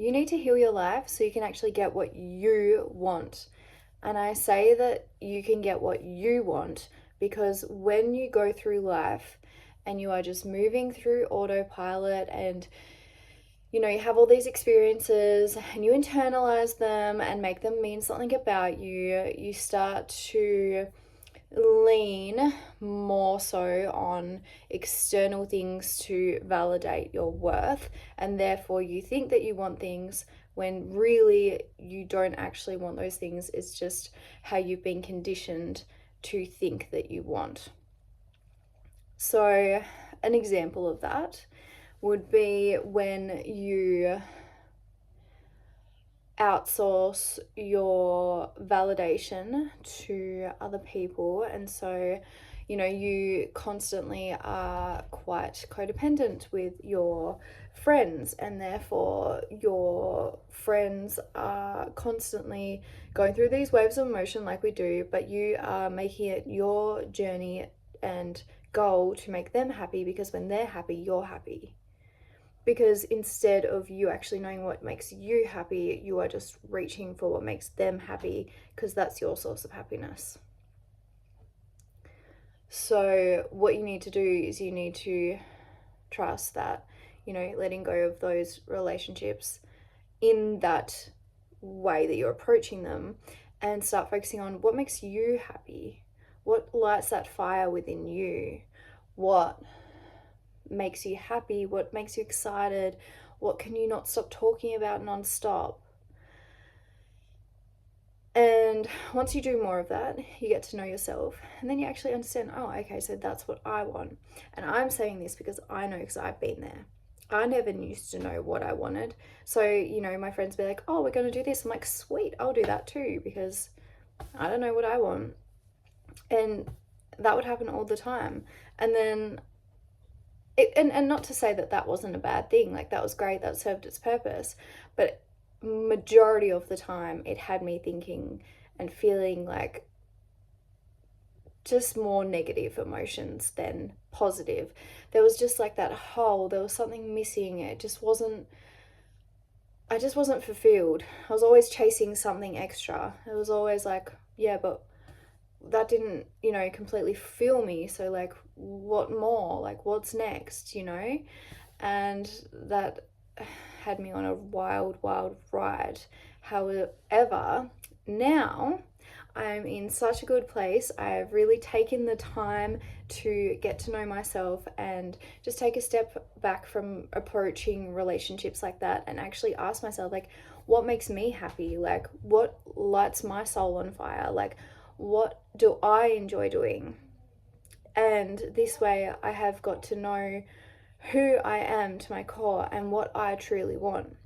You need to heal your life so you can actually get what you want. And I say that you can get what you want because when you go through life and you are just moving through autopilot and you have all these experiences and you internalize them and make them mean something about you, you start to lean more so on external things to validate your worth, and therefore you think that you want things when really you don't actually want those things. It's just how you've been conditioned to think that you want. So an example of that would be when you outsource your validation to other people. And so, you constantly are quite codependent with your friends, and therefore your friends are constantly going through these waves of emotion like we do, but you are making it your journey and goal to make them happy, because when they're happy, you're happy. Because instead of you actually knowing what makes you happy, you are just reaching for what makes them happy because that's your source of happiness. So what you need to do is you need to trust that, letting go of those relationships in that way that you're approaching them, and start focusing on what makes you happy, what lights that fire within you, what makes you happy, what makes you excited, what can you not stop talking about non-stop. And once you do more of that, you get to know yourself, and then you actually understand, oh, okay, so that's what I want. And I'm saying this because I know, because I've been there. I never used to know what I wanted. So, my friends be like, oh, we're going to do this. I'm like, sweet, I'll do that too, because I don't know what I want. And that would happen all the time. And then and not to say that that wasn't a bad thing, like that was great, that served its purpose, but majority of the time it had me thinking and feeling like just more negative emotions than positive. There was just like that hole, there was something missing. I just wasn't fulfilled. I was always chasing something extra. It was always like, yeah, but that didn't, completely fill me. So like, what more? Like, what's next, And that had me on a wild, wild ride. However, now I'm in such a good place. I've really taken the time to get to know myself and just take a step back from approaching relationships like that and actually ask myself, like, what makes me happy? Like, what lights my soul on fire? Like, what do I enjoy doing? And this way I have got to know who I am to my core and what I truly want.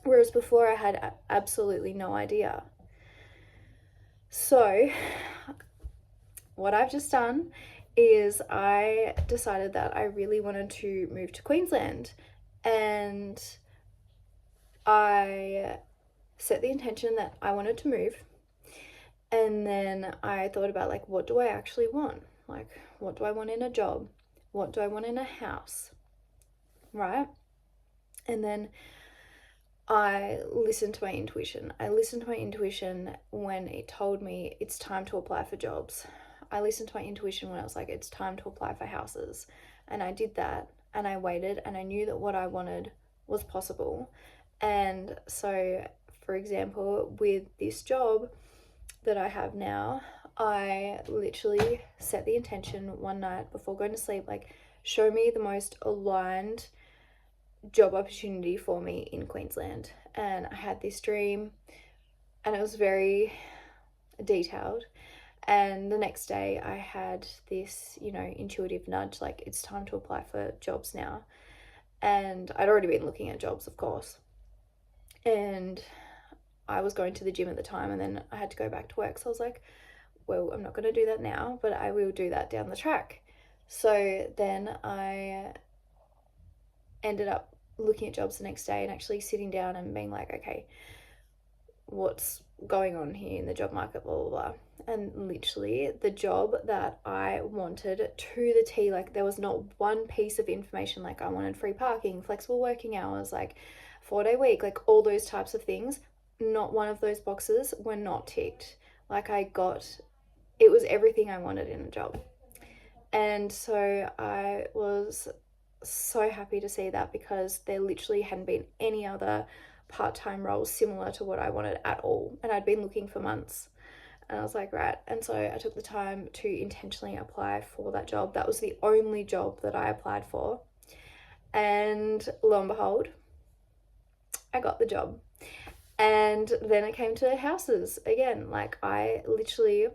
Whereas before I had absolutely no idea. So what I've just done is I decided that I really wanted to move to Queensland, and I set the intention that I wanted to move. And then I thought about, like, what do I actually want? Like, what do I want in a job? What do I want in a house? Right? And then I listened to my intuition. I listened to my intuition when it told me it's time to apply for jobs. I listened to my intuition when I was like, it's time to apply for houses. And I did that, and I waited, and I knew that what I wanted was possible. And so, for example, with this job that I have now, I literally set the intention one night before going to sleep, like, show me the most aligned job opportunity for me in Queensland. And I had this dream, and it was very detailed. And the next day I had this, intuitive nudge, like, it's time to apply for jobs now. And I'd already been looking at jobs, of course. And I was going to the gym at the time, and then I had to go back to work. So I was like, well, I'm not going to do that now, but I will do that down the track. So then I ended up looking at jobs the next day and actually sitting down and being like, okay, what's going on here in the job market, blah, blah, blah. And literally the job that I wanted to the T, like, there was not one piece of information. Like, I wanted free parking, flexible working hours, like 4-day week, like all those types of things. Not one of those boxes were not ticked. Like it was everything I wanted in a job. And so I was so happy to see that, because there literally hadn't been any other part-time roles similar to what I wanted at all. And I'd been looking for months. And I was like, right. And so I took the time to intentionally apply for that job. That was the only job that I applied for. And lo and behold, I got the job. And then it came to houses again. Like, I literally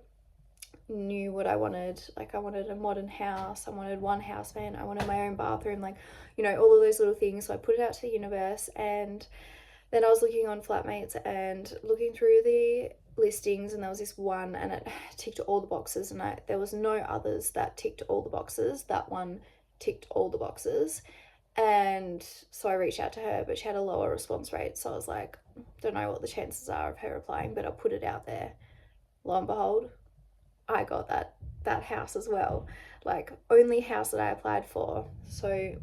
knew what I wanted. Like, I wanted a modern house, I wanted one house fan, I wanted my own bathroom, like, you know, all of those little things. So I put it out to the universe, and then I was looking on Flatmates and looking through the listings, and there was this one, and it ticked all the boxes, and there was no others that ticked all the boxes. That one ticked all the boxes. And so I reached out to her, but she had a lower response rate. So I was like, don't know what the chances are of her applying, but I'll put it out there. Lo and behold, I got that house as well. Like, only house that I applied for. So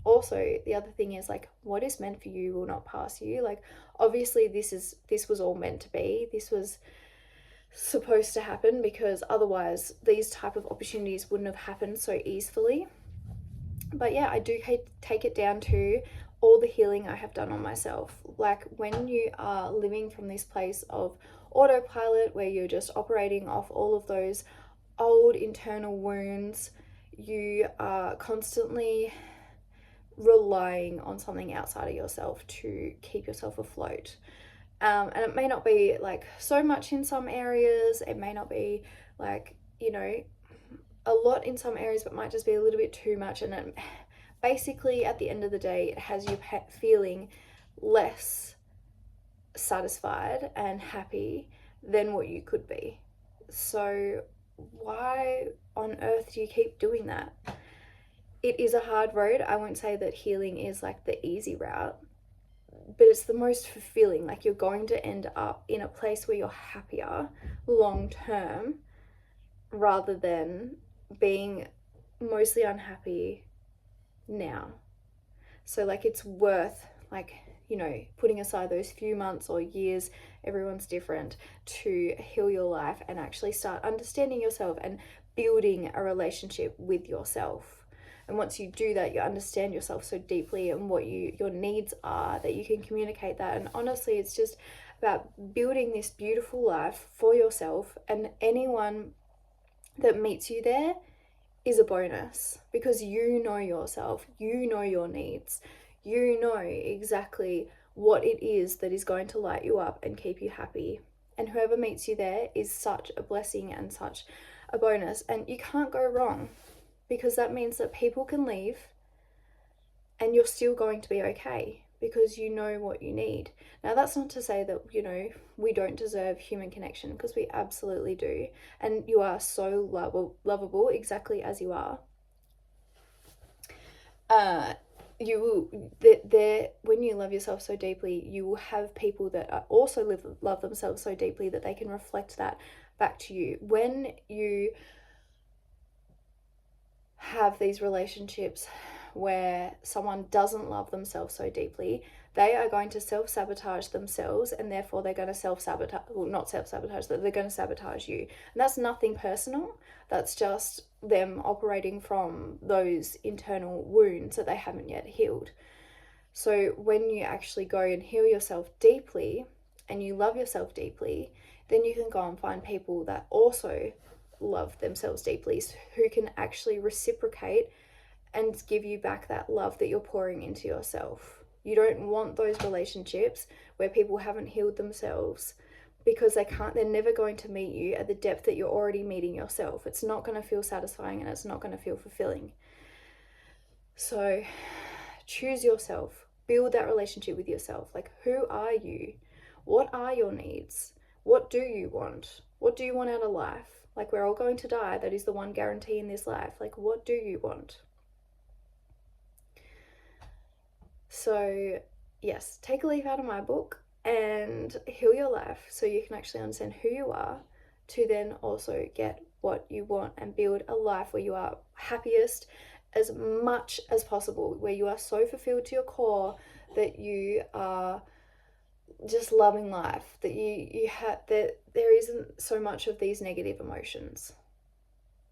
also the other thing is, like, what is meant for you will not pass you. Like, obviously this was all meant to be. This was supposed to happen, because otherwise these type of opportunities wouldn't have happened so easily. But yeah, I do take it down to all the healing I have done on myself. Like, when you are living from this place of autopilot, where you're just operating off all of those old internal wounds, you are constantly relying on something outside of yourself to keep yourself afloat. And it may not be like so much in some areas, it may not be like, you know, a lot in some areas, but might just be a little bit too much. And it, basically at the end of the day, it has you feeling less satisfied and happy than what you could be. So why on earth do you keep doing that? It is a hard road. I won't say that healing is like the easy route, but it's the most fulfilling. Like, you're going to end up in a place where you're happier long term, rather than being mostly unhappy now. So like, it's worth, like, you know, putting aside those few months or years, everyone's different, to heal your life and actually start understanding yourself and building a relationship with yourself. And once you do that, you understand yourself so deeply and what your needs are, that you can communicate that. And honestly, it's just about building this beautiful life for yourself, and anyone that meets you there is a bonus, because you know yourself, you know your needs, you know exactly what it is that is going to light you up and keep you happy. And whoever meets you there is such a blessing and such a bonus, and you can't go wrong, because that means that people can leave and you're still going to be okay, because you know what you need. Now, that's not to say that, you know, we don't deserve human connection, because we absolutely do. And you are so lovable exactly as you are. When you love yourself so deeply, you will have people that also love themselves so deeply that they can reflect that back to you. When you have these relationships where someone doesn't love themselves so deeply, they are going to self-sabotage themselves, and therefore they're going to self-sabotage, well, not self-sabotage, they're going to sabotage you. And that's nothing personal. That's just them operating from those internal wounds that they haven't yet healed. So when you actually go and heal yourself deeply and you love yourself deeply, then you can go and find people that also love themselves deeply, who can actually reciprocate and give you back that love that you're pouring into yourself. You don't want those relationships where people haven't healed themselves, because they're never going to meet you at the depth that you're already meeting yourself. It's not going to feel satisfying, and it's not going to feel fulfilling. So choose yourself, build that relationship with yourself. Like, who are you? What are your needs? What do you want? What do you want out of life? Like, we're all going to die. That is the one guarantee in this life. Like, what do you want? So yes, take a leaf out of my book and heal your life, so you can actually understand who you are, to then also get what you want and build a life where you are happiest, as much as possible, where you are so fulfilled to your core that you are just loving life, that you have, that there isn't so much of these negative emotions.